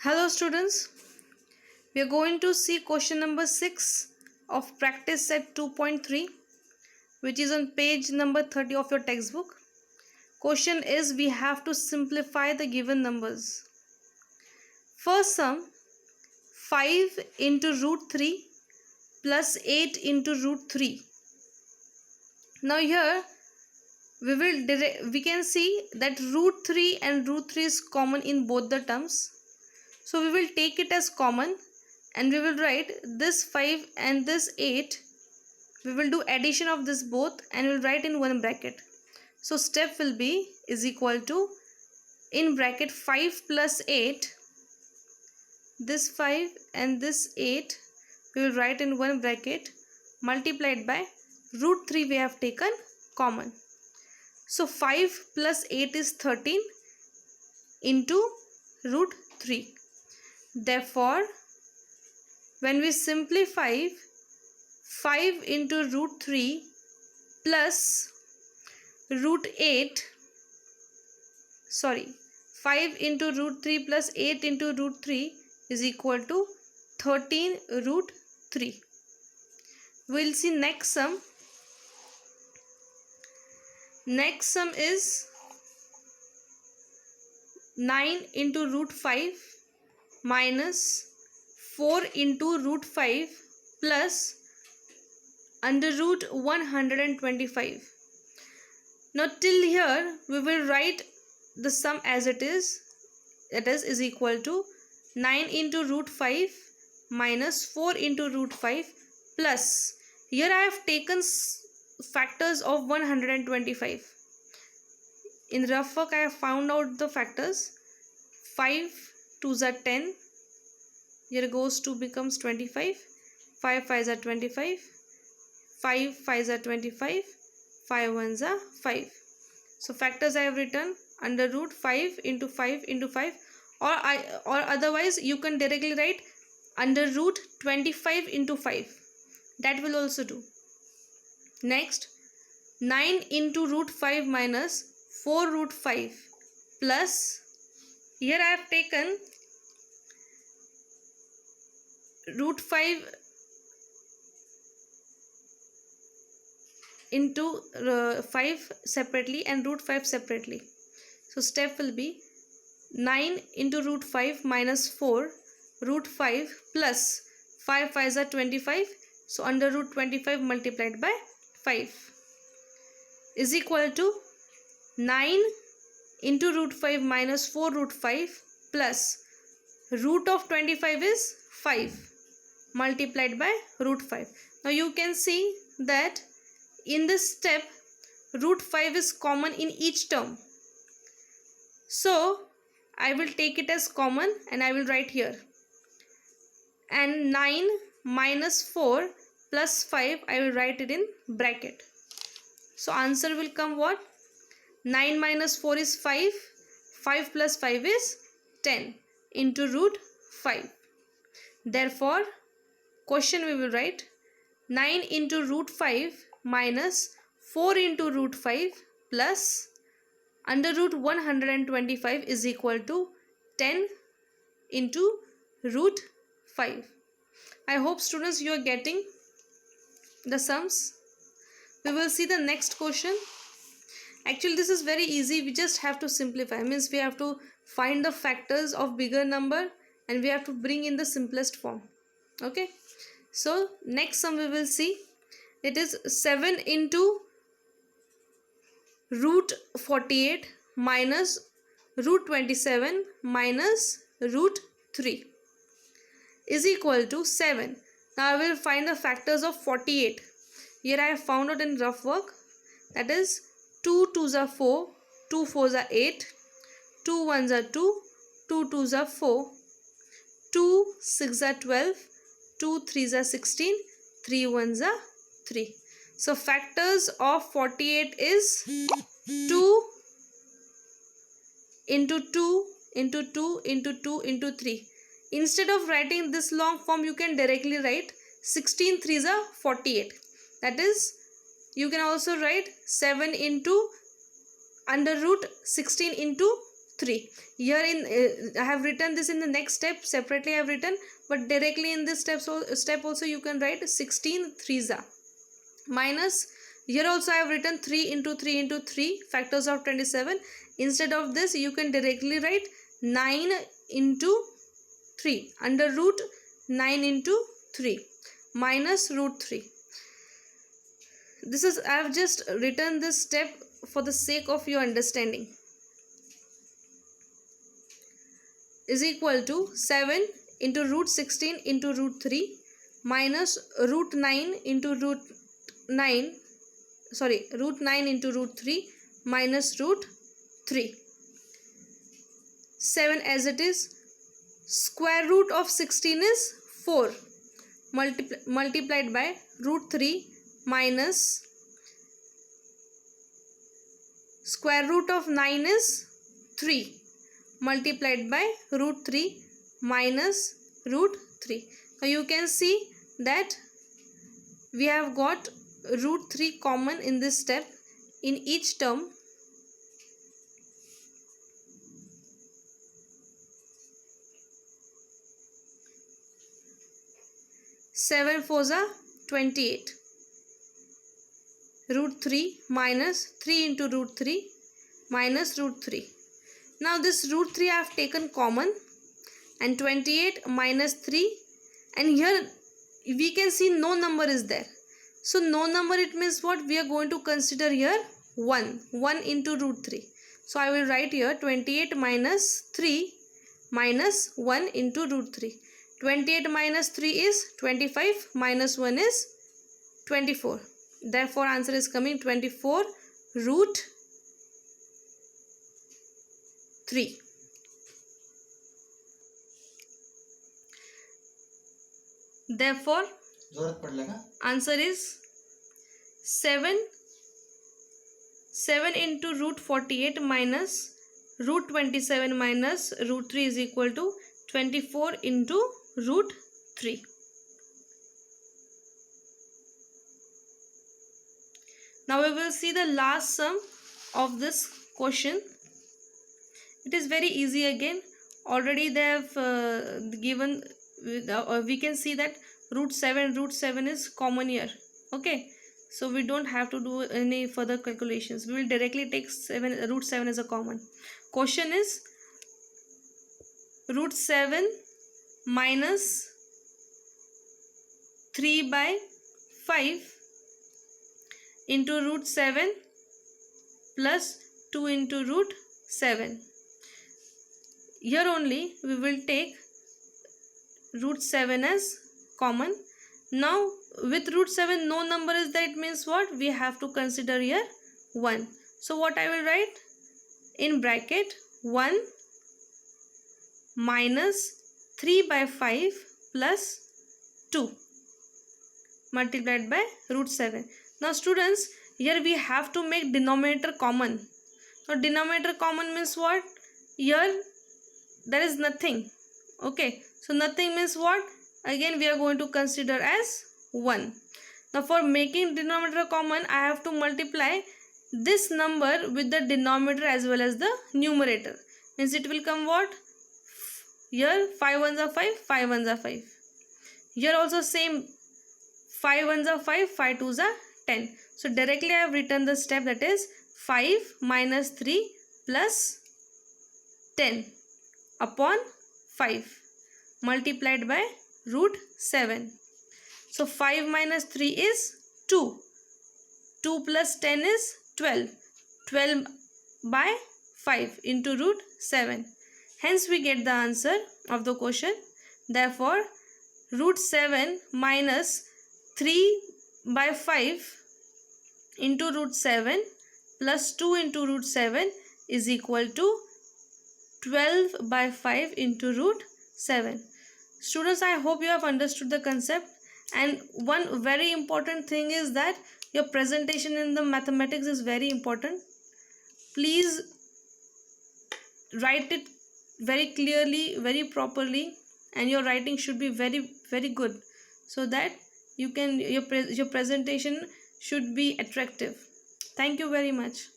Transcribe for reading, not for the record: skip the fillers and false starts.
Hello students, we are going to see question number 6 of practice set 2.3, which is on page number 30 of your textbook. Question is, we have to simplify the given numbers. First sum, 5 into root 3 plus 8 into root 3. Now here we can see that root 3 and root 3 is common in both the terms. So we will take it as common and we will write this 5 and this 8. We will do addition of this both and we will write in one bracket. So step will be is equal to in bracket 5 plus 8. This 5 and this 8 we will write in one bracket multiplied by root 3 we have taken common. So 5 plus 8 is 13 into root 3. Therefore, when we simplify 5 into root 3 plus root 8, 5 into root 3 plus 8 into root 3 is equal to 13 root 3. We'll see next sum. Next sum is 9 into root 5 minus 4 into root 5 plus under root 125. Now till here we will write the sum as it is. That is equal to 9 into root 5 minus 4 into root 5 plus, here I have taken factors of 125. In rough work I have found out the factors. 5 2s are 10. Here goes 2 becomes 25. 5 5s are 25. 5 5s are 25. 5 1s are 5. So factors I have written under root 5 into 5 into 5, or otherwise you can directly write under root 25 into 5. That will also do. Next, 9 into root 5 minus 4 root 5 plus, here I have taken root 5 into 5 separately and root 5 separately. So step will be 9 into root 5 minus 4 root 5 plus 5 5s are 25. So under root 25 multiplied by 5 is equal to 9 into root 5 minus 4 root 5 plus root of 25 is 5 multiplied by root 5. Now you can see that in this step root 5 is common in each term. So I will take it as common and I will write here. And 9 minus 4 plus 5 I will write it in bracket. So answer will come what? 9 minus 4 is 5. 5 plus 5 is 10 into root 5. Therefore, question we will write 9 into root 5 minus 4 into root 5 plus under root 125 is equal to 10 into root 5. I hope students you are getting the sums. We will see the next question. Actually this is very easy. We just have to simplify. Means we have to find the factors of bigger number and we have to bring in the simplest form. Okay. So next sum we will see. It is 7 into root 48 minus root 27 minus root 3 is equal to 7. Now I will find the factors of 48. Here I have found out in rough work. That is 2 2s are 4, 2 4s are 8, 2 1s are 2, 2 2s are 4, 2 6s are 12, 2 3s are 16, 3 1s are 3. So factors of 48 is 2 into 2 into 2 into 2 into 3. Instead of writing this long form, you can directly write 16 3s are 48. That is, you can also write 7 into under root 16 into 3. Here I have written this in the next step separately I have written, but directly in this step also you can write 16 3s minus, here also I have written 3 into 3 into 3 factors of 27. Instead of this you can directly write 9 into 3 under root 9 into 3 minus root 3. This is, I have just written this step for the sake of your understanding. Is equal to 7 into root 16 into root 3 minus root 9 into root 9 into root 3 minus root 3. 7 as it is. Square root of 16 is 4 multiplied by root 3 minus square root of 9 is 3 multiplied by root 3 minus root 3. Now you can see that we have got root 3 common in this step in each term. Seven fours are 28. Root 3 minus 3 into root 3 minus root 3. Now this root 3 I have taken common, and 28 minus 3, and here we can see no number is there. So no number, it means what? We are going to consider here 1 into root 3. So I will write here 28 minus 3 minus 1 into root 3. 28 minus 3 is 25 minus 1 is 24. Therefore answer is coming 24 root 3. Therefore answer is 7 into root 48 minus root 27 minus root 3 is equal to 24 into root 3. Now we will see the last sum of this question. It is very easy again. Already they have given, we can see that root 7 is common here. Okay, so we don't have to do any further calculations. We will directly take root 7 as a common. Question is root 7 minus 3 by 5 into root 7 plus 2 into root 7. Here only we will take root 7 as common. Now with root 7 no number is there, it means what? We have to consider here 1. So what I will write? In bracket 1 minus 3 by 5 plus 2 multiplied by root 7. Now students, here we have to make denominator common. Now denominator common means what? Here there is nothing. Okay, so nothing means what? Again we are going to consider as 1. Now for making denominator common, I have to multiply this number with the denominator as well as the numerator. Means it will come what? Here 5 ones are 5, 5 ones are 5. Here also same, 5 ones are 5, 5 twos are 10. So directly I have written the step, that is 5 minus 3 plus 10 upon 5 multiplied by root 7. So 5 minus 3 is 2. 2 plus 10 is 12. 12 by 5 into root 7. Hence we get the answer of the question. Therefore root 7 minus 3 by 5 into root 7 plus 2 into root 7 is equal to 12 by 5 into root 7. Students, I hope you have understood the concept. And one very important thing is that your presentation in the mathematics is very important. Please write it very clearly, very properly, and your writing should be very good, so that you can your presentation should be attractive. Thank you very much.